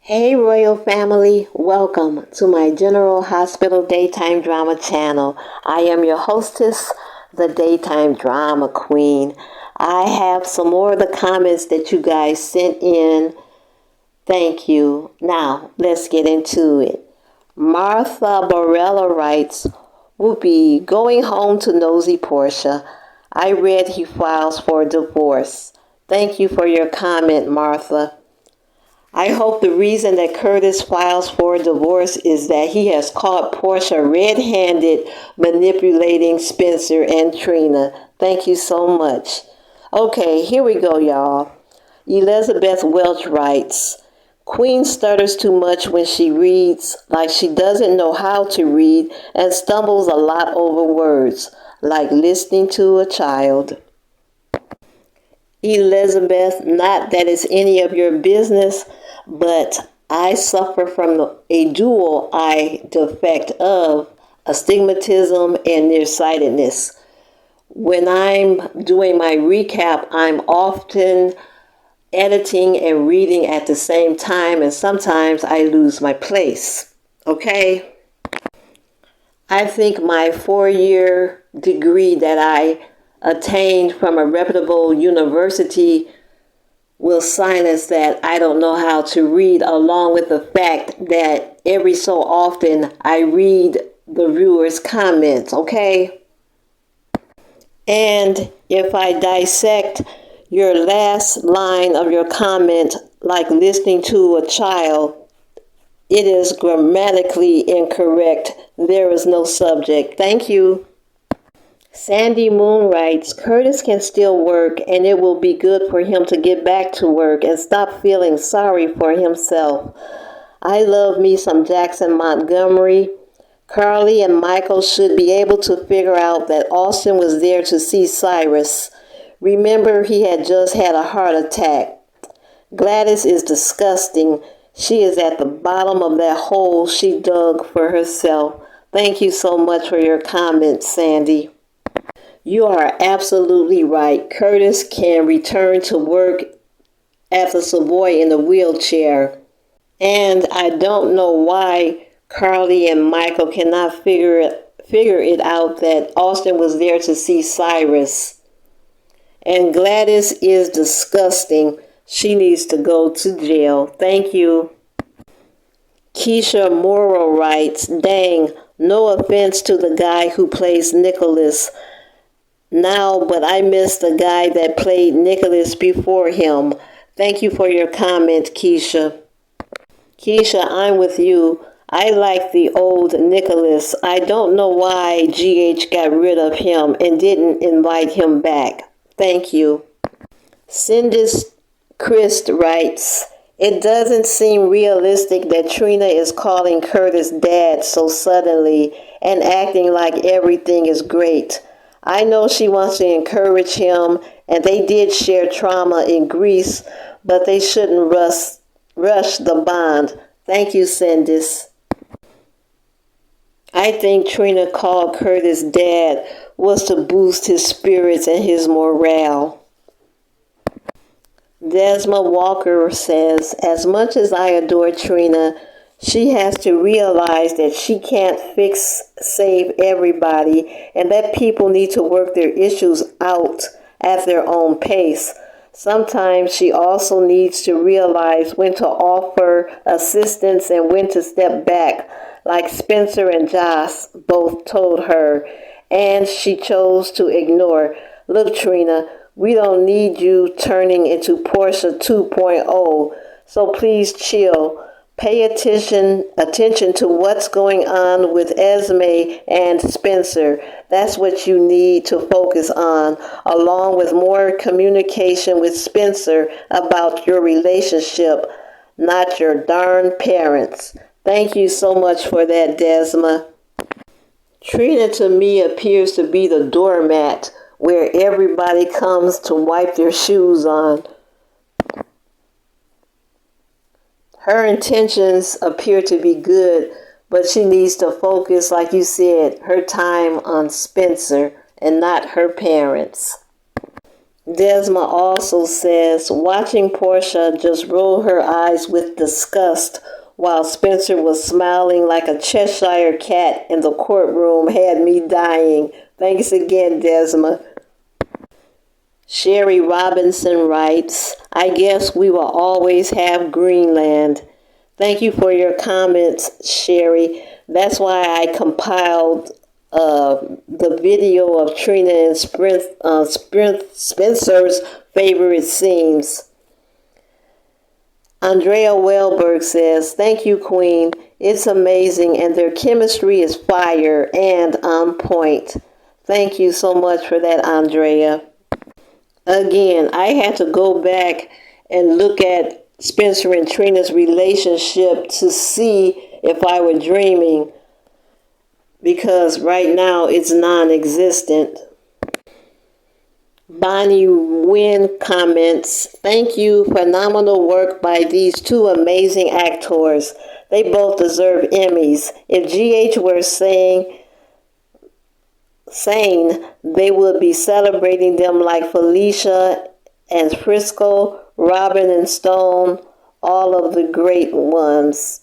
Hey Royal Family, welcome to my General Hospital Daytime Drama channel. I am your hostess, the Daytime Drama Queen. I have some more of the comments that you guys sent in. Thank you. Now, let's get into it. Martha Borella writes, Whoopi, going home to nosy Portia. I read he files for divorce. Thank you for your comment, Martha. I hope the reason that Curtis files for divorce is that he has caught Portia red-handed manipulating Spencer and Trina. Thank you so much. Okay, here we go, y'all. Elizabeth Welch writes, Queen stutters too much when she reads, like she doesn't know how to read, and stumbles a lot over words, like listening to a child. Elizabeth, not that it's any of your business, but I suffer from a dual eye defect of astigmatism and nearsightedness. When I'm doing my recap, I'm often editing and reading at the same time, and sometimes I lose my place. Okay? I think my 4-year degree that I attained from a reputable university will silence that I don't know how to read, along with the fact that every so often I read the viewers' comments, okay? And if I dissect your last line of your comment like listening to a child, it is grammatically incorrect. There is no subject. Thank you. Sandy Moon writes, Curtis can still work, and it will be good for him to get back to work and stop feeling sorry for himself. I love me some Jackson Montgomery. Carly and Michael should be able to figure out that Austin was there to see Cyrus. Remember, he had just had a heart attack. Gladys is disgusting. She is at the bottom of that hole she dug for herself. Thank you so much for your comments, Sandy. You are absolutely right. Curtis can return to work at the Savoy in a wheelchair. And I don't know why Carly and Michael cannot figure it out that Austin was there to see Cyrus. And Gladys is disgusting. She needs to go to jail. Thank you. Keisha Morrow writes, Dang, no offense to the guy who plays Nicholas now, but I miss the guy that played Nicholas before him. Thank you for your comment, Keisha. Keisha, I'm with you. I like the old Nicholas. I don't know why GH got rid of him and didn't invite him back. Thank you. Cindis Christ writes, It doesn't seem realistic that Trina is calling Curtis dad so suddenly and acting like everything is great. I know she wants to encourage him, and they did share trauma in Greece, but they shouldn't rush the bond. Thank you, Cindis. I think Trina called Curtis dad was to boost his spirits and his morale. Desma Walker says, As much as I adore Trina, she has to realize that she can't save everybody, and that people need to work their issues out at their own pace. Sometimes she also needs to realize when to offer assistance and when to step back, like Spencer and Joss both told her, and she chose to ignore. Look, Trina, we don't need you turning into Portia 2.0, so please chill. Pay attention to what's going on with Esme and Spencer. That's what you need to focus on, along with more communication with Spencer about your relationship, not your darn parents. Thank you so much for that, Desma. Trina to me appears to be the doormat where everybody comes to wipe their shoes on. Her intentions appear to be good, but she needs to focus, like you said, her time on Spencer and not her parents. Desma also says, watching Portia just roll her eyes with disgust while Spencer was smiling like a Cheshire cat in the courtroom had me dying. Thanks again, Desma. Sherry Robinson writes, I guess we will always have Greenland. Thank you for your comments, Sherry. That's why I compiled the video of Trina and Spencer's favorite scenes. Andrea Wellberg says, thank you, Queen. It's amazing, and their chemistry is fire and on point. Thank you so much for that, Andrea. Again, I had to go back and look at Spencer and Trina's relationship to see if I were dreaming, because right now it's non-existent. Bonnie Wynn comments, thank you, phenomenal work by these two amazing actors. They both deserve Emmys. If GH were sane, they would be celebrating them like Felicia and Frisco, Robin and Stone, all of the great ones.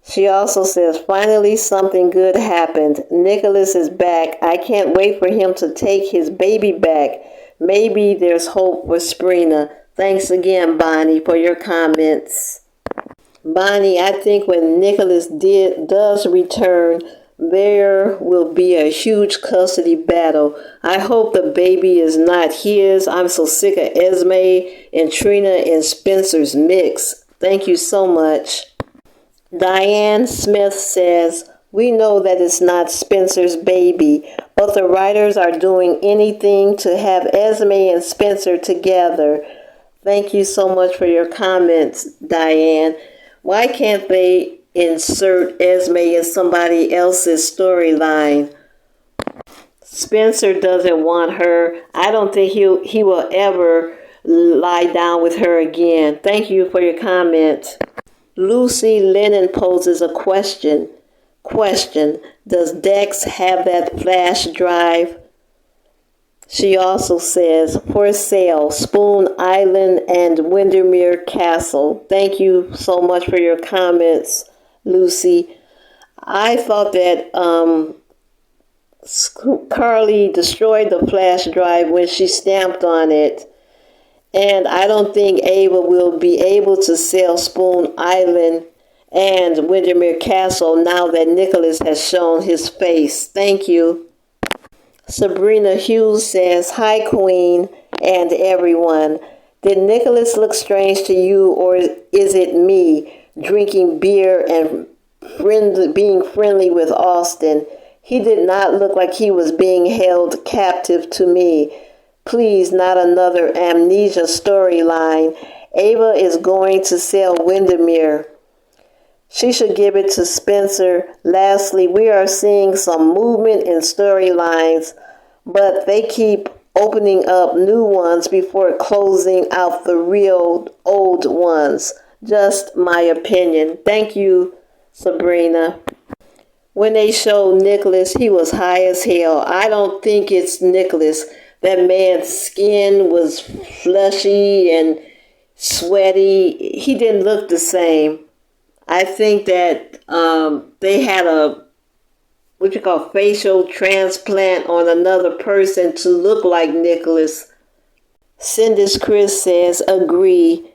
She also says, finally something good happened. Nicholas is back. I can't wait for him to take his baby back. Maybe there's hope for Sabrina. Thanks again, Bonnie, for your comments. Bonnie, I think when Nicholas does return, there will be a huge custody battle. I hope the baby is not his. I'm so sick of Esme and Trina and Spencer's mix. Thank you so much. Diane Smith says, we know that it's not Spencer's baby, but the writers are doing anything to have Esme and Spencer together. Thank you so much for your comments, Diane. Why can't they insert Esme in somebody else's storyline? Spencer doesn't want her. I don't think he will ever lie down with her again. Thank you for your comment. Lucy Lennon poses a question. Does Dex have that flash drive? She also says, for sale, Spoon Island and Windermere Castle. Thank you so much for your comments, Lucy. I thought that Carly destroyed the flash drive when she stamped on it. And I don't think Ava will be able to sell Spoon Island and Windermere Castle now that Nicholas has shown his face. Thank you. Sabrina Hughes says, hi, Queen and everyone. Did Nicholas look strange to you, or is it me drinking beer and being friendly with Austin? He did not look like he was being held captive to me. Please, not another amnesia storyline. Ava is going to sell Windermere. She should give it to Spencer. Lastly, we are seeing some movement in storylines, but they keep opening up new ones before closing out the real old ones. Just my opinion. Thank you, Sabrina. When they showed Nicholas, he was high as hell. I don't think it's Nicholas. That man's skin was fleshy and sweaty. He didn't look the same. I think that they had a facial transplant on another person to look like Nicholas. Cindy's Chris says, agree.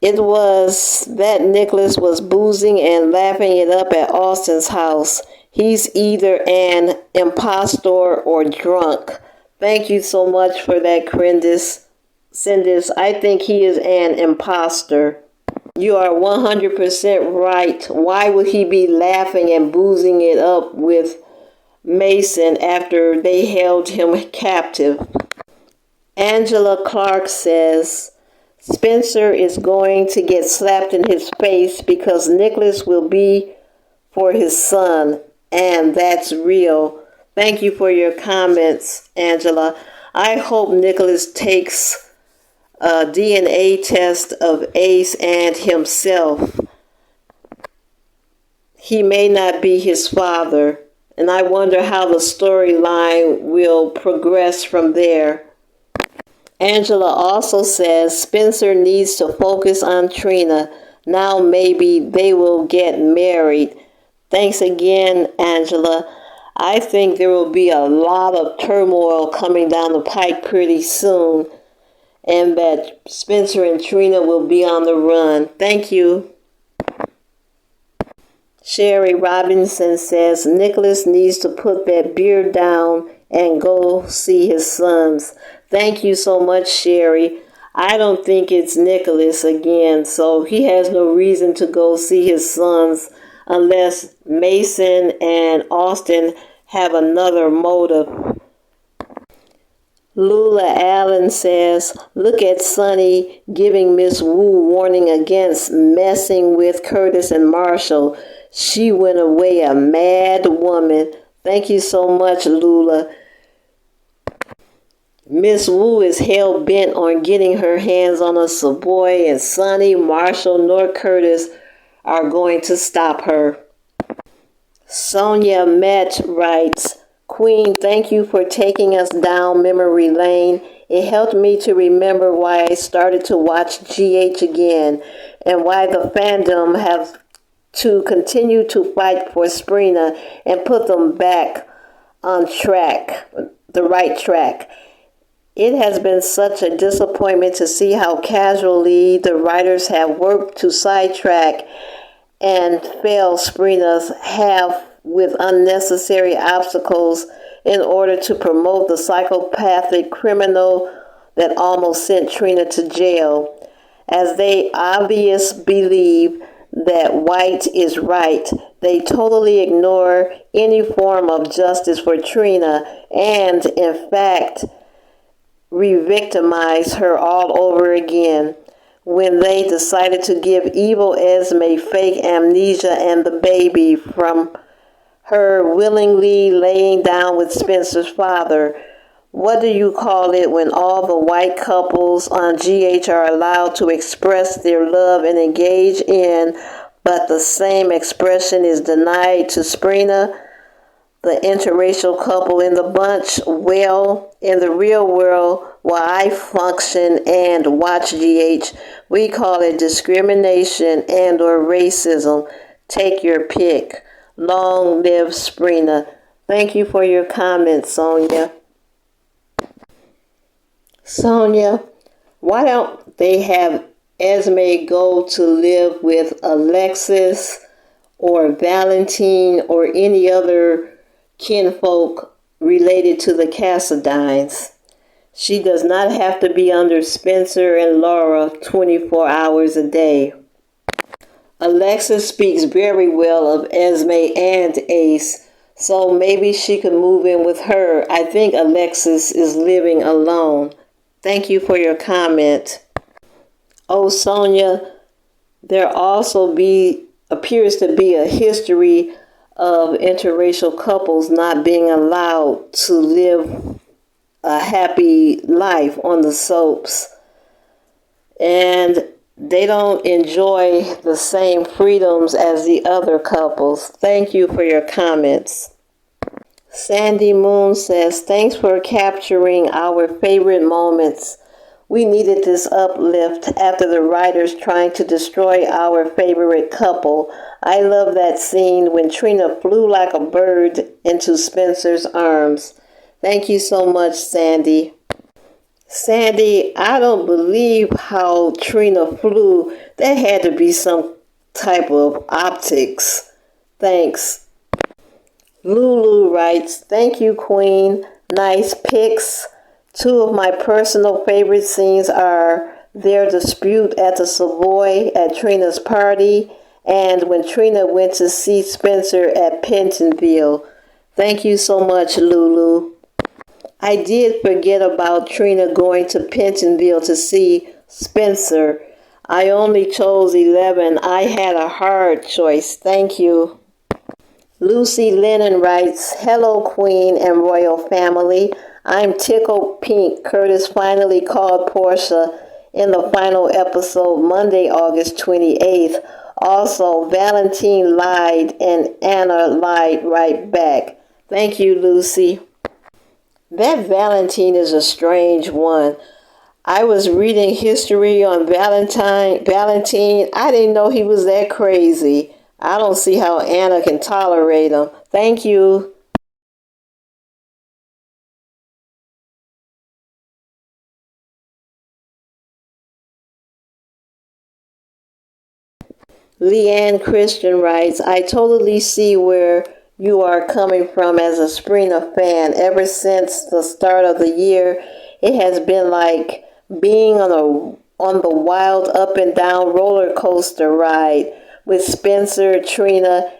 It was that Nicholas was boozing and laughing it up at Austin's house. He's either an impostor or drunk. Thank you so much for that, Cindis. I think he is an imposter. You are 100% right. Why would he be laughing and boozing it up with Mason after they held him captive? Angela Clark says, Spencer is going to get slapped in his face because Nicholas will be for his son, and that's real. Thank you for your comments, Angela. I hope Nicholas takes a DNA test of Ace and himself. He may not be his father, and I wonder how the storyline will progress from there. Angela also says Spencer needs to focus on Trina. Now maybe they will get married. Thanks again, Angela. I think there will be a lot of turmoil coming down the pike pretty soon, and that Spencer and Trina will be on the run. Thank you. Sherry Robinson says Nicholas needs to put that beer down and go see his sons. Thank you so much, Sherry. I don't think it's Nicholas again, so he has no reason to go see his sons unless Mason and Austin have another motive. Lula Allen says, look at Sonny giving Miss Wu warning against messing with Curtis and Marshall. She went away a mad woman. Thank you so much, Lula. Miss Wu is hell-bent on getting her hands on a Savoy, and Sonny, Marshall, nor Curtis are going to stop her. Sonia Met writes, Queen, thank you for taking us down memory lane. It helped me to remember why I started to watch GH again and why the fandom have to continue to fight for Sprina and put them back on track, the right track. It has been such a disappointment to see how casually the writers have worked to sidetrack and fail Sprina's half with unnecessary obstacles in order to promote the psychopathic criminal that almost sent Trina to jail. As they obviously believe that White is right, they totally ignore any form of justice for Trina and, in fact, re-victimize her all over again when they decided to give evil Esme fake amnesia and the baby from her willingly laying down with Spencer's father. What do you call it when all the white couples on GH are allowed to express their love and engage in, but the same expression is denied to Sprina, the interracial couple in the bunch? Well, in the real world, where I function and watch GH, we call it discrimination and or racism. Take your pick. Long live Sprina. Thank you for your comments, Sonia. Sonia, why don't they have Esme go to live with Alexis or Valentine or any other kinfolk related to the Cassadines? She does not have to be under Spencer and Laura 24 hours a day. Alexis speaks very well of Esme and Ace, so maybe she could move in with her. I think Alexis is living alone. Thank you for your comment. Oh, Sonia, there also appears to be a history of interracial couples not being allowed to live a happy life on the soaps. And they don't enjoy the same freedoms as the other couples. Thank you for your comments. Sandy Moon says, thanks for capturing our favorite moments. We needed this uplift after the writers trying to destroy our favorite couple. I love that scene when Trina flew like a bird into Spencer's arms. Thank you so much, Sandy. Sandy, I don't believe how Trina flew. That had to be some type of optics. Thanks. Lulu writes, thank you, Queen. Nice pics. Two of my personal favorite scenes are their dispute at the Savoy at Trina's party and when Trina went to see Spencer at Pentonville. Thank you so much, Lulu. I did forget about Trina going to Pentonville to see Spencer. I only chose 11. I had a hard choice. Thank you. Lucy Lennon writes, hello, Queen and royal family. I'm tickled pink. Curtis finally called Portia in the final episode Monday, August 28th. Also, Valentine lied and Anna lied right back. Thank you, Lucy. That Valentine is a strange one. I was reading history on Valentine. I didn't know he was that crazy. I don't see how Anna can tolerate him. Thank you. Leanne Christian writes, I totally see where you are coming from as a Sabrina fan. Ever since the start of the year, it has been like being on the wild up and down roller coaster ride with Spencer, Trina,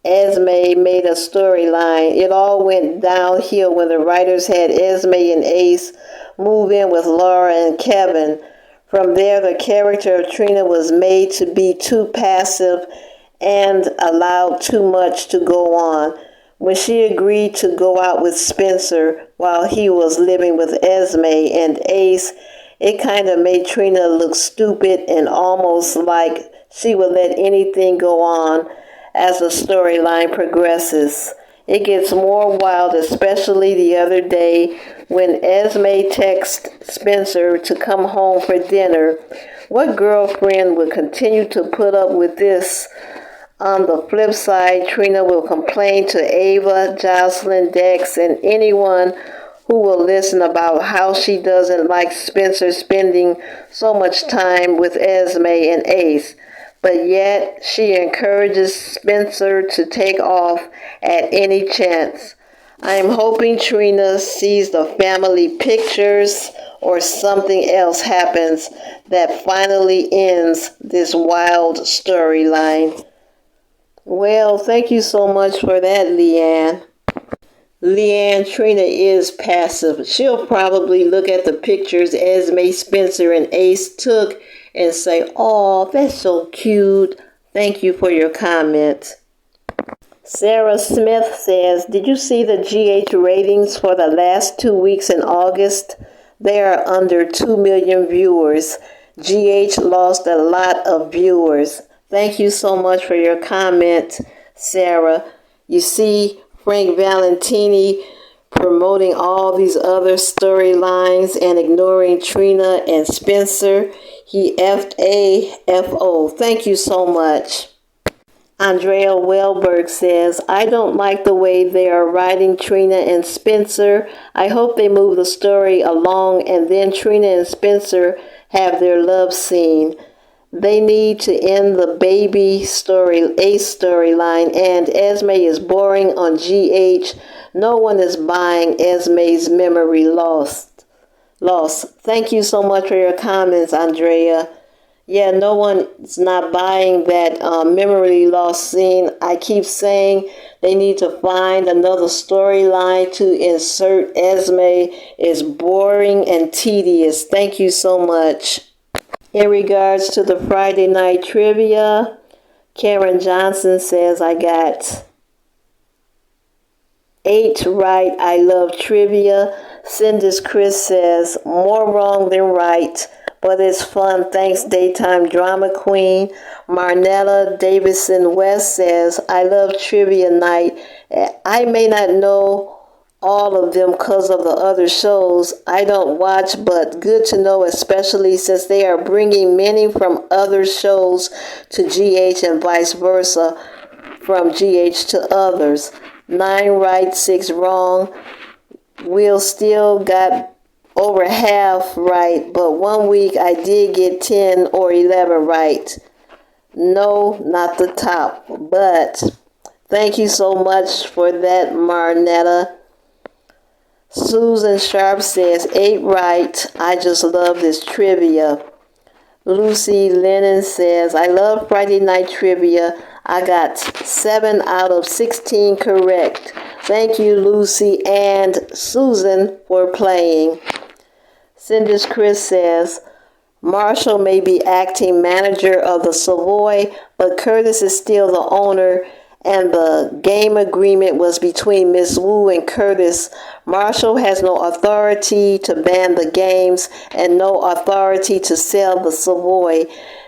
Esme made a storyline. It all went downhill when the writers had Esme and Ace move in with Laura and Kevin. From there, the character of Trina was made to be too passive and allowed too much to go on. When she agreed to go out with Spencer while he was living with Esme and Ace, it kind of made Trina look stupid and almost like she would let anything go on as the storyline progresses. It gets more wild, especially the other day when Esme texts Spencer to come home for dinner. What girlfriend would continue to put up with this? On the flip side, Trina will complain to Ava, Jocelyn, Dex, and anyone who will listen about how she doesn't like Spencer spending so much time with Esme and Ace. But yet she encourages Spencer to take off at any chance. I'm hoping Trina sees the family pictures or something else happens that finally ends this wild storyline. Well, thank you so much for that, Leanne. Leanne, Trina is passive. She'll probably look at the pictures Esme, Spencer, and Ace took and say, "Oh, that's so cute." Thank you for your comment. Sarah Smith says, did you see the GH ratings for the last 2 weeks in August? They are under 2 million viewers. GH lost a lot of viewers. Thank you so much for your comment, Sarah. You see, Frank Valentini promoting all these other storylines and ignoring Trina and Spencer. He FAFO. Thank you so much. Andrea Wellberg says, I don't like the way they are writing Trina and Spencer. I hope they move the story along and then Trina and Spencer have their love scene. They need to end the baby story, Ace storyline, and Esme is boring on GH. No one is buying Esme's memory lost. Thank you so much for your comments, Andrea. Yeah, no one's not buying that memory loss scene. I keep saying they need to find another storyline to insert. Esme is boring and tedious. Thank you so much. In regards to the Friday night trivia, Karen Johnson says, I got 8 right. I love trivia. Cindus Chris says, more wrong than right, but it's fun. Thanks, Daytime Drama Queen. Marnella Davidson West says, I love trivia night. I may not know all of them because of the other shows I don't watch, but good to know, especially since they are bringing many from other shows to GH and vice versa from GH to others. 9 right, 6 wrong. Will still got over half right, but 1 week I did get 10 or 11 right. No, not the top, but thank you so much for that, Marnetta. Susan Sharp says, 8 right. I just love this trivia. Lucy Lennon says, I love Friday night trivia. I got 7 out of 16 correct. Thank you, Lucy and Susan, for playing. Cindus Chris says, Marshall may be acting manager of the Savoy, but Curtis is still the owner, and the game agreement was between Miss Wu and Curtis. Marshall has no authority to ban the games and no authority to sell the Savoy.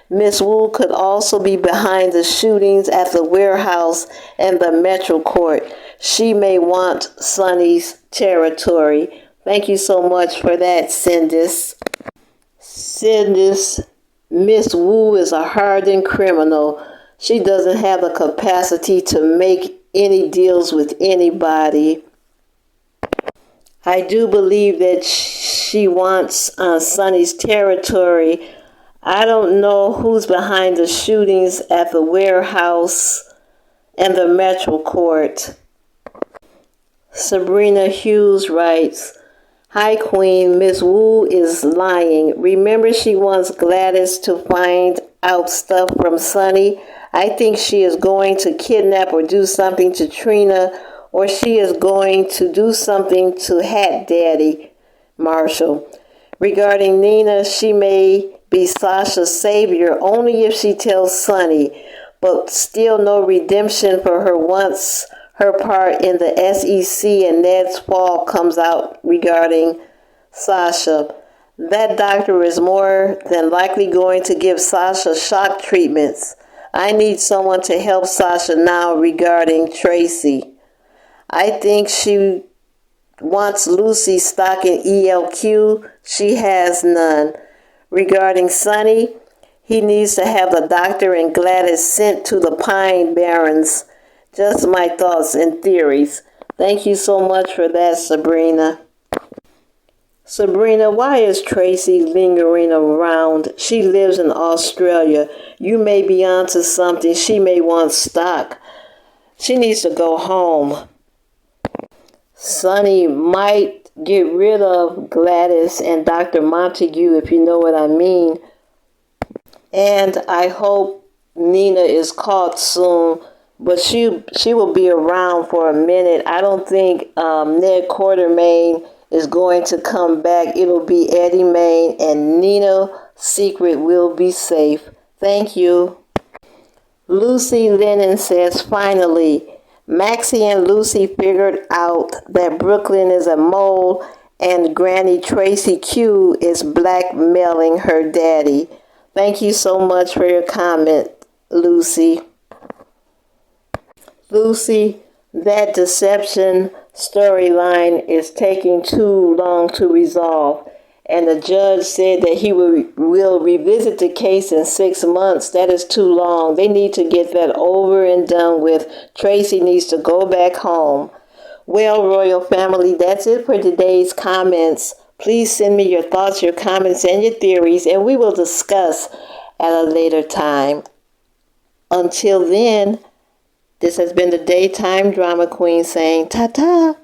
Miss Wu could also be behind the shootings at the warehouse and the Metro Court. She may want Sonny's territory. Thank you so much for that, Cindus. Said this Miss Wu is a hardened criminal. She doesn't have the capacity to make any deals with anybody. I do believe that she wants Sonny's territory. I don't know who's behind the shootings at the warehouse and the Metro Court. Sabrina Hughes writes, Hi Queen, Miss Wu is lying. Remember she wants Gladys to find out stuff from Sonny? I think she is going to kidnap or do something to Trina, or she is going to do something to Hat Daddy, Marshall. Regarding Nina, she may be Sasha's savior only if she tells Sonny, but still no redemption for her once her part in the SEC and Ned's fall comes out regarding Sasha. That doctor is more than likely going to give Sasha shock treatments. I need someone to help Sasha now regarding Tracy. I think she wants Lucy stock in ELQ. She has none. Regarding Sonny, he needs to have the doctor and Gladys sent to the Pine Barrens. Just my thoughts and theories. Thank you so much for that, Sabrina. Sabrina, why is Tracy lingering around? She lives in Australia. You may be onto something. She may want stock. She needs to go home. Sonny might get rid of Gladys and Dr. Montague, if you know what I mean. And I hope Nina is caught soon. But she will be around for a minute. I don't think Ned Quartermain is going to come back. It'll be Eddie Main, and Nina Secret will be safe. Thank you. Lucy Lennon says, finally, Maxie and Lucy figured out that Brooklyn is a mole and Granny Tracy Q is blackmailing her daddy. Thank you so much for your comment, Lucy. Lucy, that deception storyline is taking too long to resolve. And the judge said that he will revisit the case in 6 months. That is too long. They need to get that over and done with. Tracy needs to go back home. Well, Royal Family, that's it for today's comments. Please send me your thoughts, your comments, and your theories, and we will discuss at a later time. Until then, this has been the Daytime Drama Queen saying ta-ta.